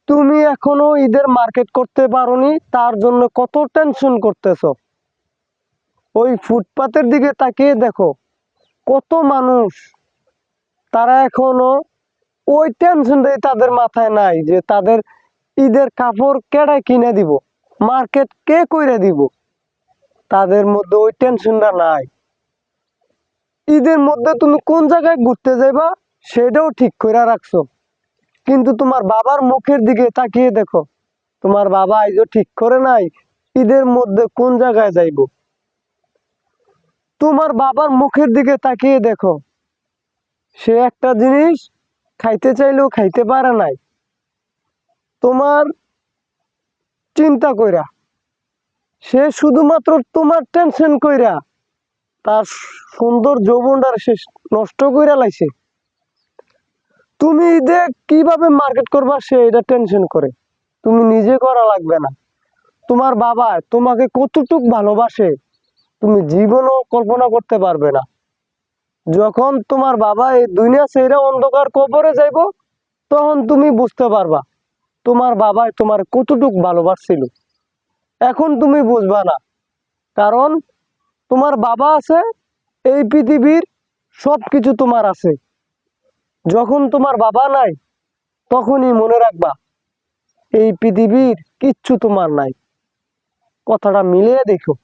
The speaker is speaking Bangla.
তুমি এখনো ঈদের মার্কেট করতে পারোনি, তার জন্য কত টেনশন করতেছো। ওই ফুটপাতের দিকে তাকিয়ে দেখো, কত মানুষ, তারা এখনো ওই টেনশনটাই তাদের মাথায় নাই যে তাদের ঈদের কাপড় কেডা কিনে দিব, মার্কেট কে কইরা দিব। তাদের মধ্যে ওই টেনশনটা নাই। ঈদের মধ্যে তুমি কোন জায়গায় ঘুরতে যাইবা সেটাও ঠিক করে রাখছো, কিন্তু তোমার বাবার মুখের দিকে তাকিয়ে দেখো, তোমার বাবা আইজো ঠিক করে নাই ঈদের মধ্যে কোন জায়গায় যাইব। তোমার বাবার মুখের দিকে তাকিয়ে দেখো, সে একটা জিনিস খাইতে চাইলেও খাইতে পারে নাই তোমার চিন্তা কইরা। সে শুধুমাত্র তোমার টেনশন কইরা তার সুন্দর যৌবনটার সে নষ্ট কইরা লাইছে। তুমি ঈদে কিভাবে মার্কেট করবা সে এটা টেনশন করে, তুমি নিজে করা লাগবে না। তোমার বাবা তোমাকে কতটুক ভালোবাসে তুমি জীবনও কল্পনা করতে পারবে না। যখন তোমার বাবা এই দুনিয়া ছেড়ে অন্ধকার কবরে যাইব, তখন তুমি বুঝতে পারবা তোমার বাবা তোমার কতটুক ভালোবাসছিল। এখন তুমি বুঝবা না, কারণ তোমার বাবা আছে, এই পৃথিবীর সবকিছু তোমার আছে। যখন তোমার বাবা নাই, তখনই মনে রাখবা এই পৃথিবীর কিচ্ছু তোমার নাই। কথাটা মিলিয়ে দেখো।